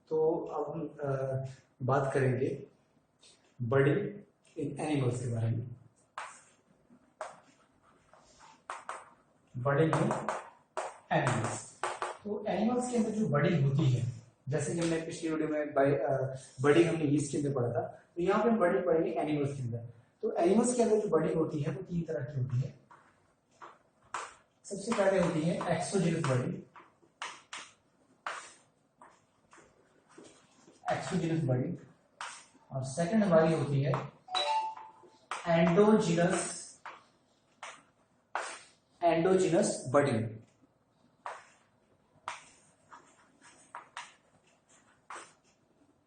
तो अब हम बात करेंगे बॉडी इन एनिमल्स के बारे में। बॉडी इन एनिमल्स, तो एनिमल्स के अंदर जो बॉडी होती है, जैसे कि हमने पिछली वीडियो में बॉडी हमने ईस्ट के अंदर पढ़ा था, तो यहाँ पे हम बॉडी पढ़ेंगे एनिमल्स के अंदर। तो एनिमल्स के अंदर जो बॉडी होती है वो तीन तरह की होती है। सबसे पहले होती है एक्सोजेनस बॉडी, एक्सोजेनस बॉडी, और सेकंड हमारी होती है endogenous endogenous body.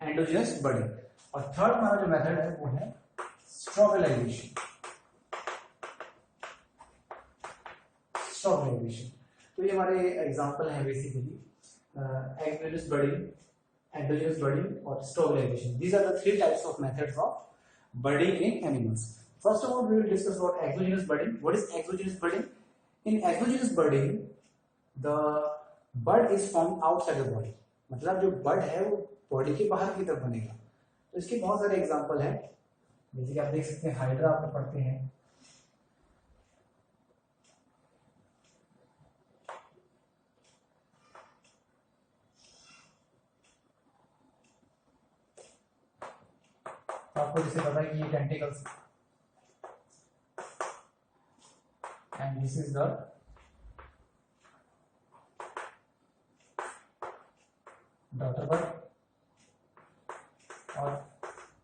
Endogenous body, और थर्ड हमारा जो मेथड है वो है स्ट्रोबलाइजेशन। स्ट्रोबलाइजेशन, तो ये हमारे एग्जांपल है basically exogenous body, endogenous budding or stabilization. These are the three types of methods of budding in animals. First of all, we will discuss about exogenous budding. What is exogenous budding? In exogenous budding, the bud is formed outside the body. मतलब जो bud है वो body के बाहर की तरफ बनेगा। तो इसके बहुत सारे एग्जांपल हैं, जैसे कि आप देख सकते हैं हाइड्रा आप पढ़ते हैं, आपको जैसे पता है कि ये tentacles and this is the daughter bird, और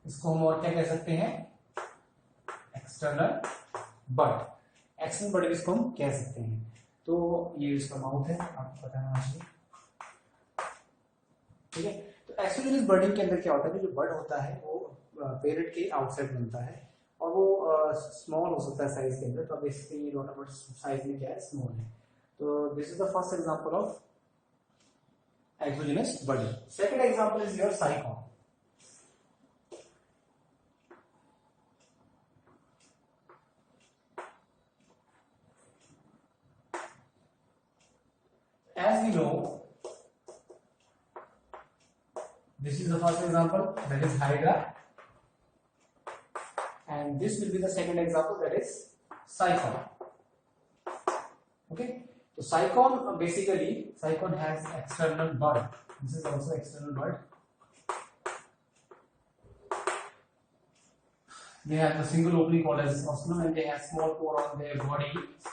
इसको हम और क्या कह सकते हैं, एक्सटर्नल बर्ड। एक्सटर्नल बर्ड इसको हम कह सकते हैं। तो ये इसका माउथ है, आपको पता होना चाहिए, ठीक है। तो एक्सोजेनस बर्डिंग के अंदर क्या होता है कि जो बर्ड होता है वो पेरेंट के आउटसाइड बनता है, और वो स्मॉल हो सकता है साइज के अंदर। तो बेसिकली डॉटर बर्ड साइज में क्या है, स्मॉल है। तो this is the first example of exogenous budding. Second example is your Sycon. As we know, this is the first example, that is Hydra, and this will be the second example, that is Cycon. Okay, so Cycon basically Cycon has external bud. This is also external bud. They have the single opening called as osculum, and they have small pore on their body,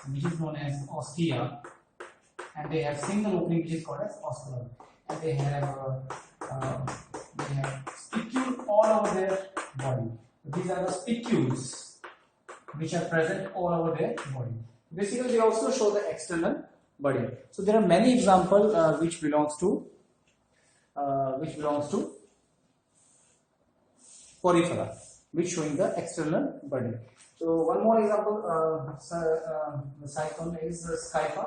which is known as ostia, and they have single opening which is called as osculum, and they have spicule all over their body. These are the spicules which are present all over their body. Basically, they also show the external body. So there are many examples which belongs to Porifera, which showing the external body. So one more example, the cyclone is Scypha.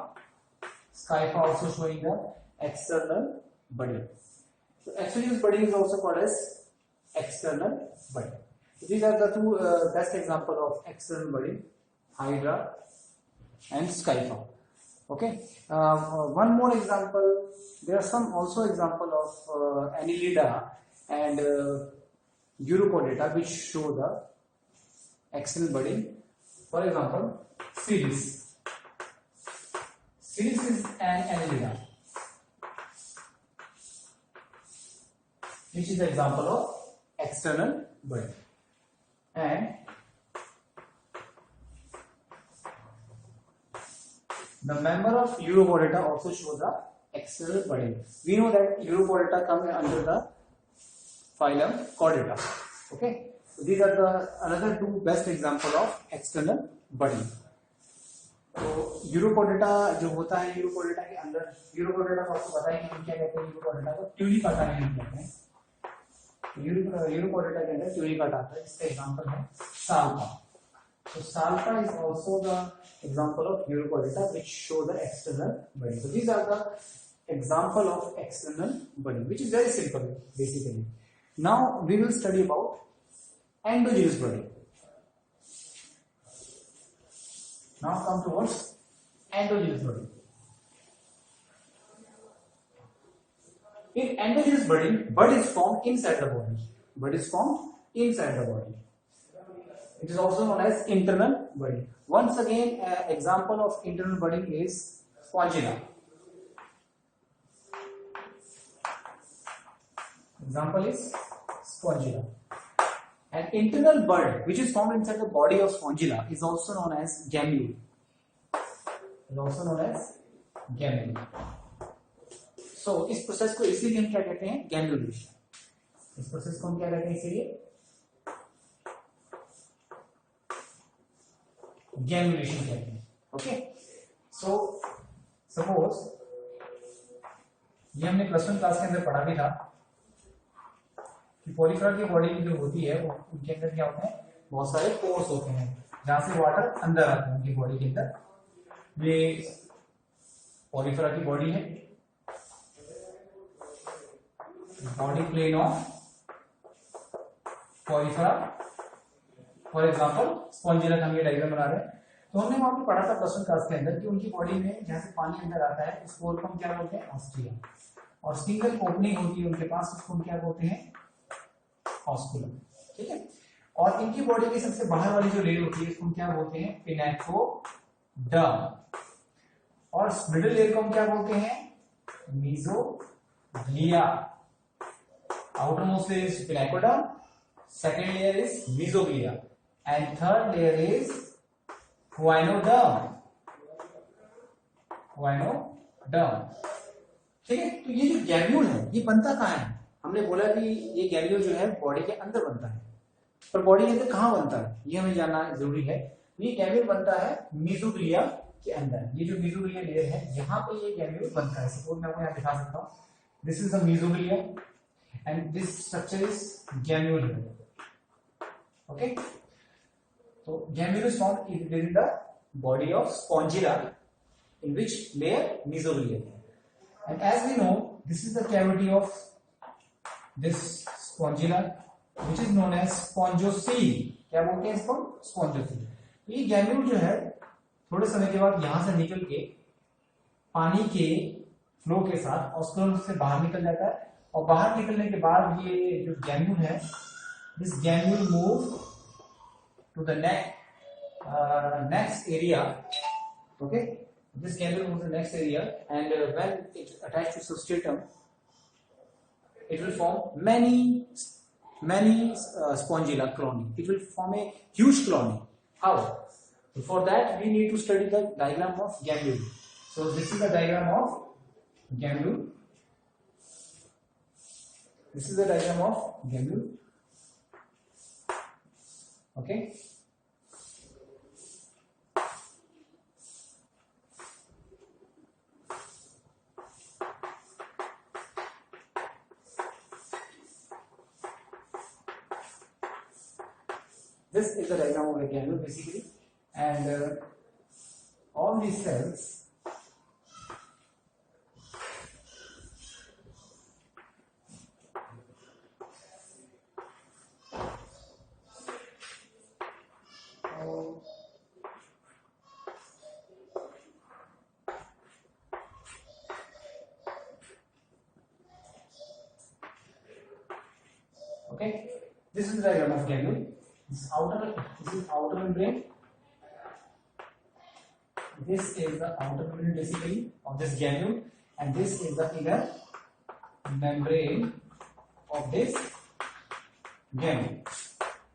Scypha also showing the external body. So exogenous body is also called as external body. So these are the two best example of external body, Hydra and Scypha. Okay. One more example. There are some also example of Annelida and Uropodata which show the external body. For example, Ceres. Ceres is an Annelida, which is the example of external body. And the member of Uropodata also show the external body. We know that Uropodata come under the phylum Chordata. Okay, so these are the another two best example of external body. तो यूरोपोडेटा जो होता है, यूरोपोडेटा के अंदर, यूरोपोडेटा को आपको पता है कि हम क्या कहते हैं, यूरोपोडेटा को ट्यूलिकाटा कहते हैं। यूरोपोडेटा के अंदर ट्यूलिकाटा आता है, इसका एग्जांपल है salpa. So salpa is also the example of Uropodata which show the external body. So these are the example of external body, which is very simple basically. Now we will study about endogenous body. Now come towards endogenous body. In endogenous budding, bud is formed inside the body. Bud is formed inside the body. It is also known as internal budding. Once again, example of internal budding is spongilla. Example is spongilla. An internal bud which is formed inside the body of spongilla is also known as gamule. Is also known as gamule. So इस process को इसीलिए हम क्या कहते हैं, गैम्यूलेशन. इस process को हम क्या कहते हैं इसीलिए गैम्यूलेशन कहते हैं. ओके, सो सपोज ये हमने प्लस 1 क्लास के अंदर पढ़ा भी था कि पॉलीफ्लोरा की बॉडी जो होती है वो उनके अंदर क्या होते हैं, बहुत सारे पोर्स होते हैं जहां से वाटर अंदर आता है उनकी बॉडी के अंदर. ये पॉलीफ्लोरा की बॉडी है, body plan of Porifera. For example Spongilla का हम ये डायग्राम बना रहे हैं. तो हमने वहां पे पढ़ा था प्लस 1 क्लास के अंदर कि उनकी बॉडी में जहां से पानी अंदर आता है उस पोर को हम क्या बोलते हैं, ऑस्ट्रिया. और सिंगल ओपनिंग होती है उनके पास, उसको हम क्या बोलते हैं, ऑस्कुलम. ठीक है. और इनकी बॉडी की सबसे बाहर वाली जो लेयर होती है उसको हम क्या बोलते हैं, पिनेक्टोडर्म. और मिडिल लेयर को हम क्या बोलते हैं, mesoglea. outermost layer is pinecoderm, second layer is mesoglea, and third layer is choanoderm. ठीक है. तो ये जो गैम्यूल है ये बनता कहाँ है, हमने बोला कि ये गैम्यूल जो है बॉडी के अंदर बनता है, पर बॉडी के अंदर कहाँ बनता है ये हमें जानना जरूरी है. ये गैम्यूल बनता है मेसोग्लिया के अंदर. ये जो मेसोग्लिया लेयर है यहाँ पे ये गैम्यूल बनता है. सपोज मैं आपको यहाँ दिखा सकता हूँ, this is the mesoglea and this structure is gamule. Okay, so gamule is found within the body of spongilla, in which layer, mesoglia. And as we know, this is the cavity of this spongilla, which is known as spongiocele. क्या बोलते हैं इसको, spongiocele. ये gamule जो है थोड़े समय के बाद यहाँ से निकल के पानी के फ्लो के साथ ऑस्कुलम से बाहर निकल जाता है. और बाहर निकलने के बाद ये जो गैम्यूल है, this gemmule move to the next area. Okay, this gemmule move to the next area and when it attach to substratum it will form many spongilla colony. It will form a huge colony. How? For that we need to study the diagram of gamule. So this is the diagram of gamule. This is the diagram of gamule. Okay. This is the diagram of the gamule basically, and all these cells okay, this is the diagram of gamule. This is outer membrane. This is the outer membrane basically of this gamule, and this is the inner membrane of this gamule.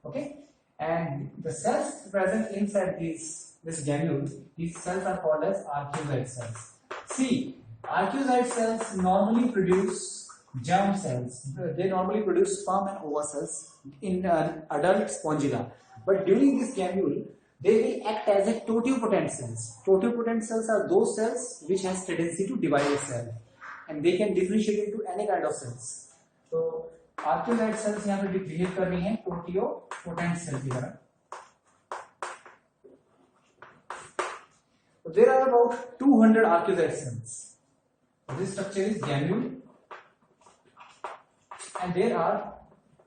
Okay, and the cells present inside this gamule, these cells are called as arcuate cells. See, arcuate cells normally produce germ cells. They normally produce sperm and ova cells in adult spongilla, but during this gamule they will act as a totipotent cells. Totipotent cells are those cells which has tendency to divide itself, and they can differentiate into any kind of cells. So arcuate cells यहाँ पे behave कर रही हैं totipotent cell की तरह. So there are about 200 arcuate cells. This structure is gamule, and there are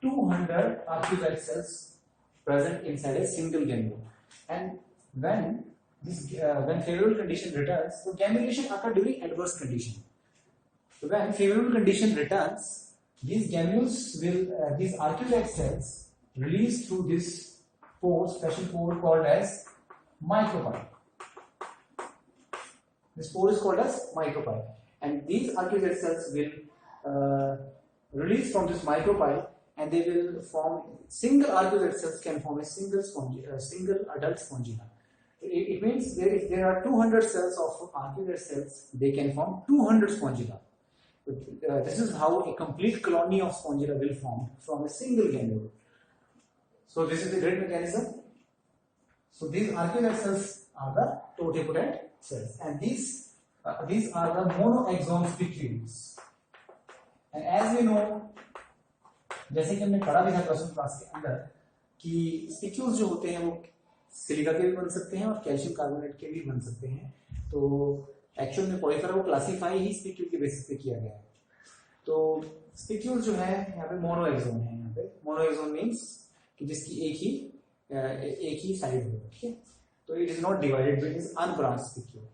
200 arcuate cells present inside a single gamule. And when favorable condition returns, so gamulation occurs during adverse condition. So when favorable condition returns, these granules will, these arcuate cells release through this pore, special pore called as micropyle. This pore is called as micropyle, and these arcuate cells will release from this micropyle, and they will form single arcuate cells can form a single adult spongina. It means if there are 200 cells of arcuate cells, they can form 200 spongina. This is how a complete colony of spongina will form from a single granule. So this is the great mechanism. So these arcuate cells are the totipotent cells, and these are the monoaxone spicules. And as we know, जैसे कि हमने पढ़ा भी था question class के अंदर कि spicules जो होते हैं वो सिलिका के भी बन सकते हैं और कैल्शियम कार्बोनेट के भी बन सकते हैं. तो एक्चुअल में पॉलीफेरा को क्लासीफाई ही स्पिक्यूल के बेसिस पे किया गया है. तो स्पिक्यूल जो है यहाँ पे मोनोएक्सोन है. यहाँ पे मोनोएक्सोन मीन्स कि जिसकी एक ही साइड हो. ठीक है, तो it is not divided, it is unbranched spicule.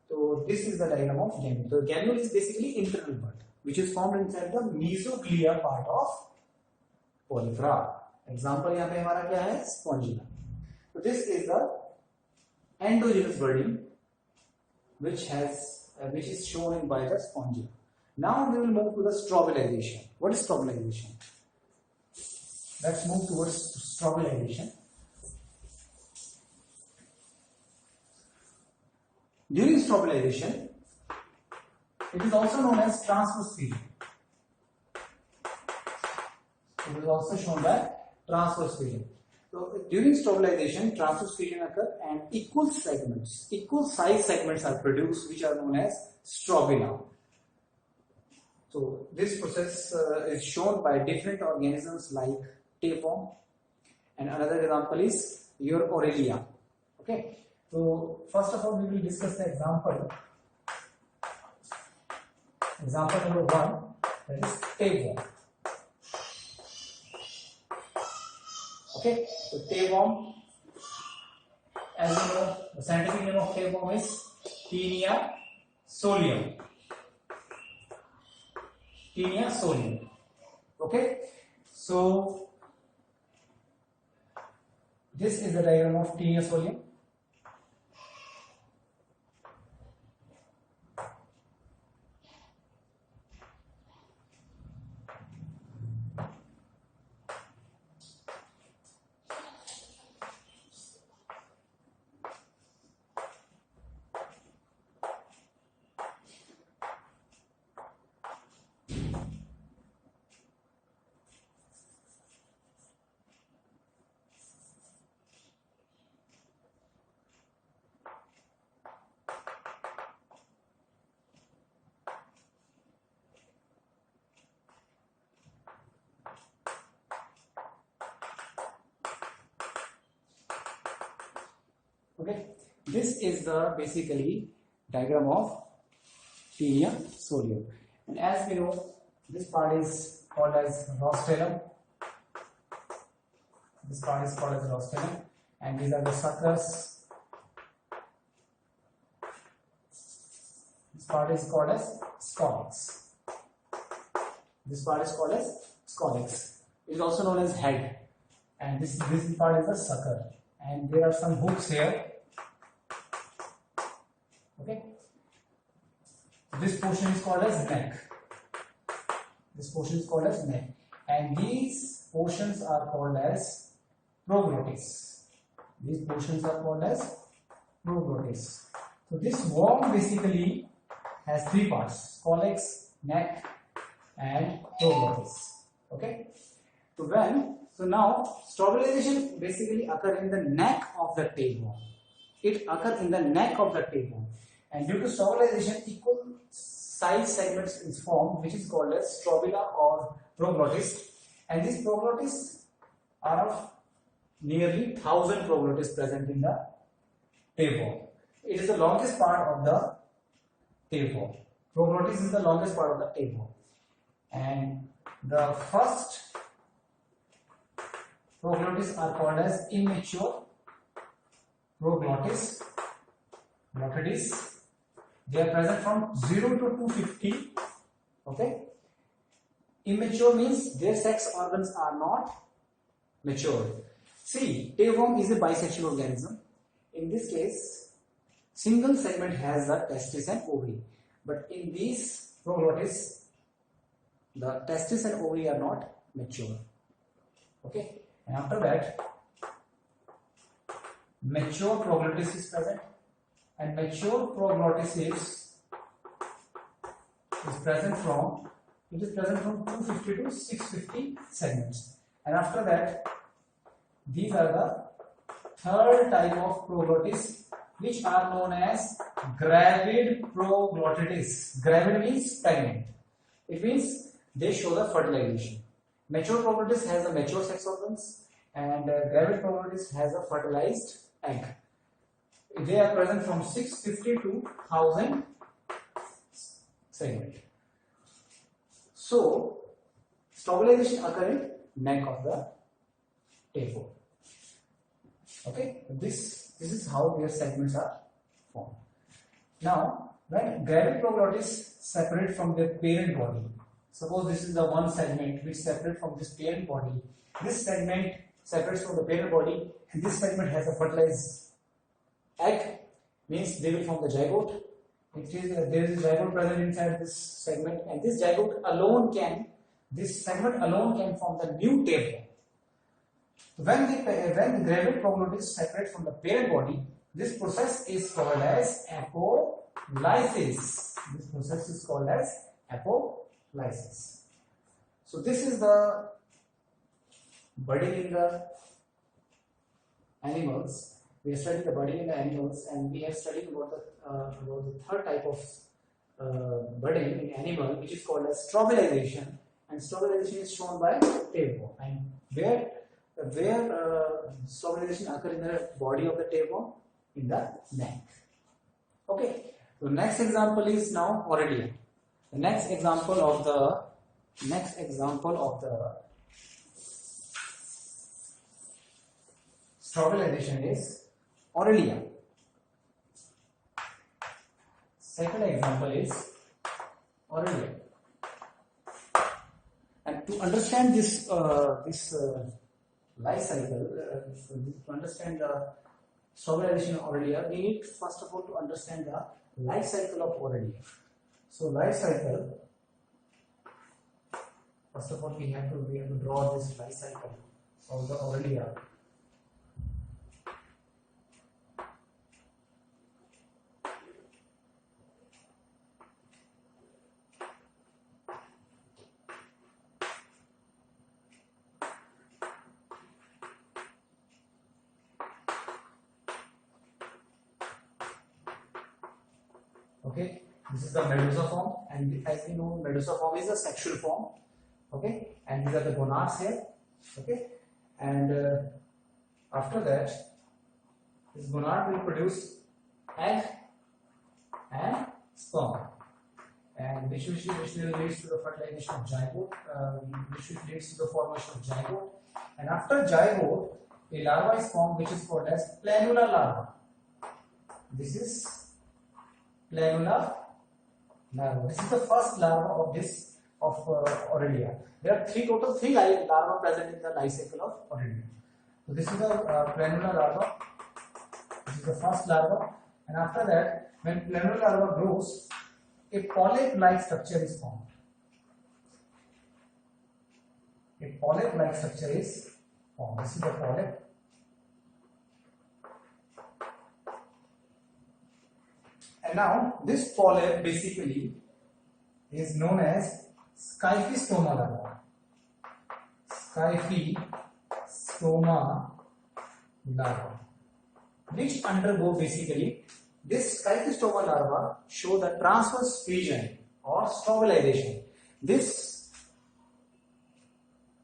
तो this is the diagram of gemmule. तो gemmule is basically internal bud which is formed inside the mesoglia part of polyphera. Example यहाँ पे हमारा क्या है? Spongina. So this is the endogenous budding which is shown by the spongina. Now we will move to the strobilization. What is strobilization? Let's move towards strobilization. During strobilization, it is also known as transverse fusion. It is also shown by transverse fusion. So during strobilization, transverse fusion occurs and equal size segments are produced, which are known as strobila. So this process is shown by different organisms like tapeworm, and another example is your Aurelia. Okay. So first of all, we will discuss the example. Example number 1, that is tapeworm. Okay, so tapeworm, as you know, the scientific name of tapeworm is Taenia solium. Taenia solium. Okay, so this is the diagram of Taenia solium. Okay, this is the basically diagram of Taenia solium, and as we know, this part is called as rostrum. This part is called as rostrum, and these are the suckers. This part is called as scolex. This part is called as scolex. It is also known as head, and this part is the sucker, and there are some hooks here. Okay, this portion is called as neck. This portion is called as neck, and these portions are called as proglottis. These portions are called as proglottis. So this worm basically has three parts: scolex, neck, and proglottis. Okay. So now strobilization basically occurs in the neck of the tapeworm. It occurs in the neck of the tapeworm, and due to strobilization, equal size segments is formed, which is called as strobila or proglottis. And these proglottis are of nearly 1000 proglottis present in the tapeworm. It is the longest part of the tapeworm. Proglottis is the longest part of the tapeworm, and the first proglottis are called as immature proglottis. They are present from 0 to 250 Okay. Immature means their sex organs are not mature. See, tapeworm is a bisexual organism. In this case, single segment has the testis and ovary, but in these proglottis, the testis and ovary are not mature. Okay, and after that, mature proglottis is present, and mature proglottis is present from 250 to 650 segments, and after that, these are the third type of proglottis, which are known as gravid proglottitis. Gravid means pregnant. It means they show the fertilization. Mature proglottis has the mature sex organs, and gravid proglottis has a fertilized egg. They are present from 650 to 1000 segment. So, stabilization occurs in neck of the tapeworm. Okay, this is how their segments are formed. Now, when gravid proglottis separate from their parent body, suppose this is the one segment which separate from this parent body. This segment separates from the parent body, and this segment has a fertilized egg, means they will form the zygote. There is a zygote present inside this segment, and this segment alone can form the new tapeworm. When gravid proglottis separate from the parent body, this process is called as apolysis. This process is called as apolysis. So this is the budding in the animals. We are studying the budding in the animals, and we are studying about the third type of budding in animal, which is called as strobilization. And strobilization is shown by tapeworm. And where strobilization occurs in the body of the tapeworm? In the neck. Okay. So next example is now Aurelia. The next example of the strobilization is Aurelia. Second example is Aurelia. And to understand this life cycle, to understand the stabilization of Aurelia, we need first of all to understand the life cycle of Aurelia. So life cycle, first of all we have to draw this life cycle of the Aurelia. Okay, this is the medusa form, and as we know, medusa form is a sexual form. Okay, and these are the gonads here. Okay, and after that, this gonad will produce egg and sperm, and which leads to the fertilization of zygote, which leads to the formation of zygote, and after zygote, a larva is formed, which is called as planula larva. This is planula larva. This is the first larva of Aurelia. There are total three larvae present in the life cycle of Aurelia. So this is the planula larva. This is the first larva, and after that, when planula larva grows, a polyp-like structure is formed. A polyp-like structure is formed. This is the polyp. And now this polyp basically is known as Scyphistoma larva. Scyphistoma larva, which undergo basically this Scyphistoma larva show the transverse fusion or stabilization. This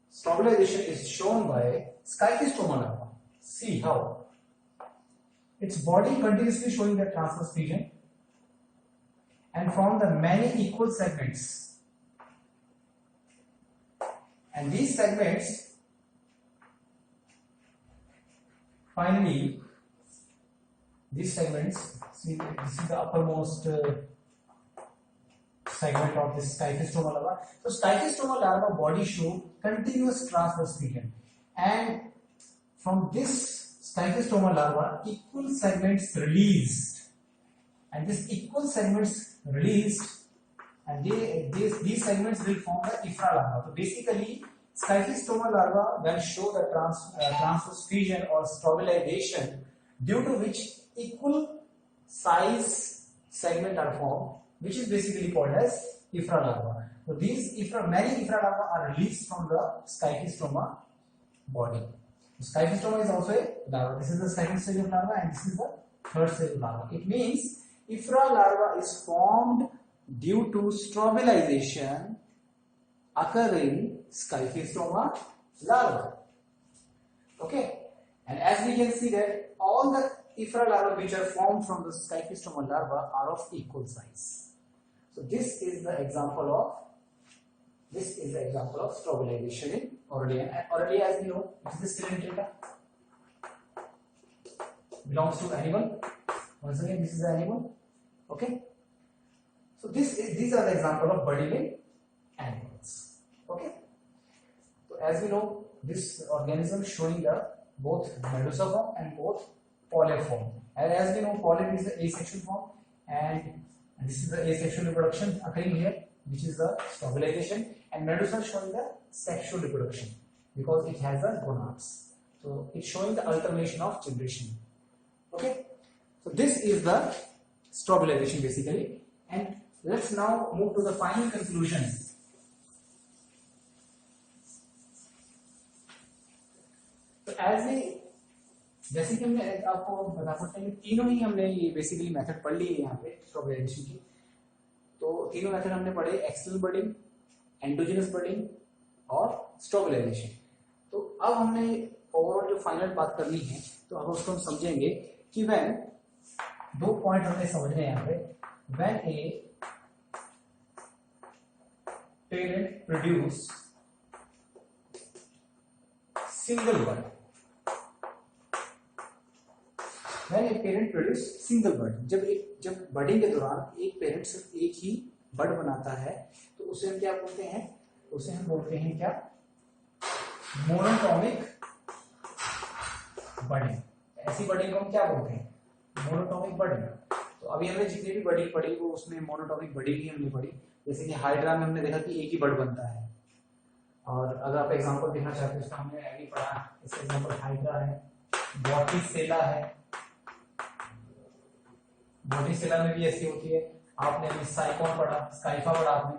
stabilization is shown by Scyphistoma larva. See how its body continuously showing the transverse fusion and from the many equal segments, and these segments finally, see, this is the uppermost segment of this Scyphistoma larva. So Scyphistoma larva body show continuous transverse fusion, and from this Scyphistoma larva equal segments released, and this equal segments released, and these segments will form the Ephra larva. So basically Scyphistoma larva will show the transverse fusion or stabilization, due to which equal size segment are formed, which is basically called as Ephra larva. So many Ephra larva are released from the Scyphistoma body. Scyphistoma is also a larva. This is the second stage of larva, and this is the third stage of larva. It means Ephra larva is formed due to stabilization occurring Scyphistoma larva. Okay, and as we can see that all the Ephra larvae which are formed from the Scyphistoma larva are of equal size. So this is the example of stabilization in Aurelia. And Aurelia, as we know, it is the Cylindrica. Belongs to animal. Once again, this is the animal. Okay. So these are the example of budding in animals. Okay. So as we know, this organism showing the both medusa form and both polyp form. And as we know, polyp is the asexual form, and this is the asexual reproduction occurring here, which is the stabilization, and medusa showing the sexual reproduction because it has the gonads. So it's showing the alternation of generation. Okay. So this is the stabilization basically, and let's now move to the final conclusion. तो जैसे कि हमने आपको बता सकते हैं कि तीनों ही हमने ये बेसिकली मेथड पढ़ लिए यहाँ पे स्टॉबिलाइजेशन की। तो तीनों मेथड हमने पढ़े, एक्सटर्नल बडिंग, एंडोजेनस बडिंग और स्टॉबिलाइजेशन। तो अब हमने ओवरऑल जो फाइनल बात करनी है, तो अब उसको हम समझेंगे कि व्हेन, दो पॉइंट हमें समझने हैं यहाँ पे, when a parent produce single bird, when a parent produce single bird, जब बर्डिंग के दौरान एक पेरेंट सिर्फ एक ही बर्ड बनाता है, तो उसे हम क्या बोलते हैं? उसे हम बोलते हैं क्या? मोनोटॉमिक बर्डिंग। ऐसी बर्डिंग को हम क्या बोलते हैं? मोनोटॉमिक बर्डिंग। तो अभी हमने जितनी भी बर्डिंग पढ़ी वो उसमें मोनोटॉमिक बर्डिंग ही हमने पढ़ी। जैसे कि हाइड्रा में हमने देखा कि एक ही बर्ड बनता है, और अगर आप एग्जांपल देखना चाहते हैं उसका हमने अभी पढ़ा, इसका एग्जांपल हाइड्रा है, बॉटिसेला है, बॉटिसेला में भी ऐसी होती है। आपने अभी साइकोन पढ़ा, स्काइफा पढ़ा आपने।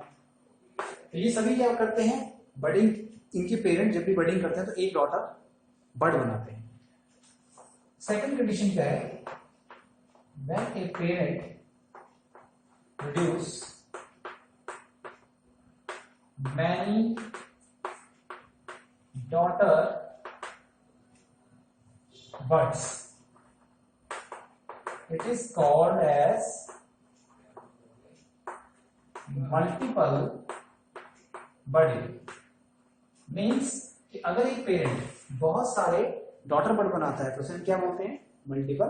तो ये सभी क्या करते हैं? बर्डिंग, इनके पेरेंट जब भी बर्डिंग करते हैं तो एक डॉटर बर्ड बनाते हैं। सेकंड कंडीशन क्या है? When a parent produce many daughter birds, it is called as multiple budding। Means कि अगर एक पेरेंट बहुत सारे डॉटर बर्ड बनाता है तो उसे हम क्या बोलते हैं? मल्टीपल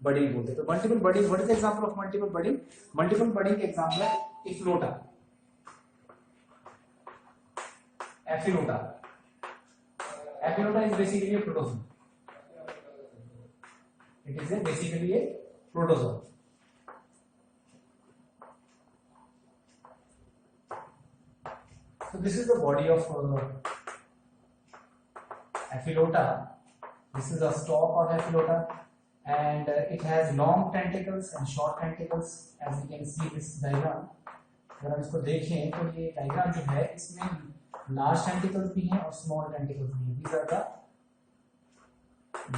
बर्डिंग बोलते हैं। तो multiple budding, what is the example of multiple budding? Multiple budding के एग्जांपल है Ephelota, Ephelota. Ephelota is basically a protozoa, it is basically a protozoa। So this is the body of Ephilota. This is a stalk of Ephilota, and it has long tentacles and short tentacles, as you can see this diagram। अगर हम इसको देखें तो ये diagram जो है इसमें large tentacles भी हैं और स्मॉल टेंटिकल्स भी हैं। These are the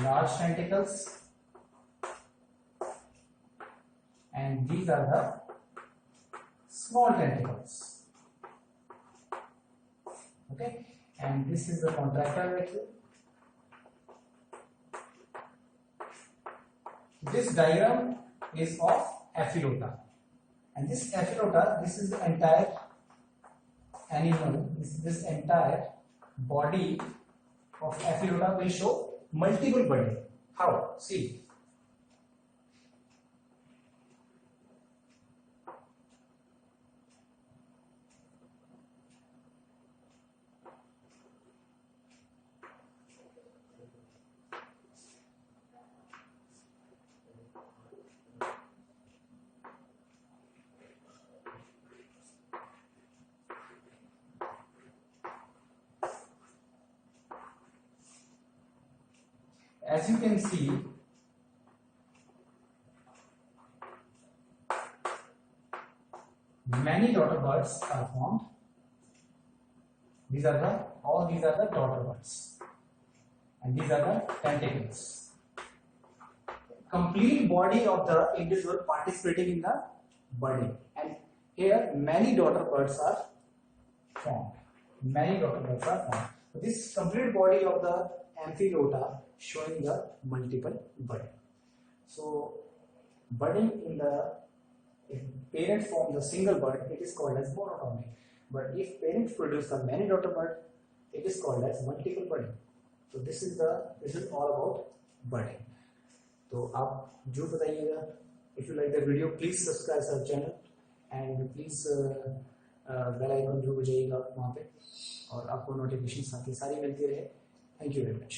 large tentacles and these are the small tentacles। Okay, and this is the contractile vacuole। This diagram is of Ephilota, and this Ephilota, this is the entire animal, this entire body of Ephilota will show multiple budding। How? See, as you can see, many daughter buds are formed. These are the daughter buds, and these are the tentacles. Complete body of the individual participating in the budding, and here many daughter buds are formed. Many daughter buds are formed. So this complete body of the Amphiloota showing the multiple budding. So budding in the, if parents form the single bud, it is called as monotonic. But if parents produce the many daughter bud, it is called as multiple budding. So this is all about budding. तो आप जो बताइएगा, if you like the video, please subscribe our channel and please bell icon जो बजाइएगा वहाँ पे, और आपको नोटिफिकेशन साथ ही सारी मिलती रहे. Thank you very much.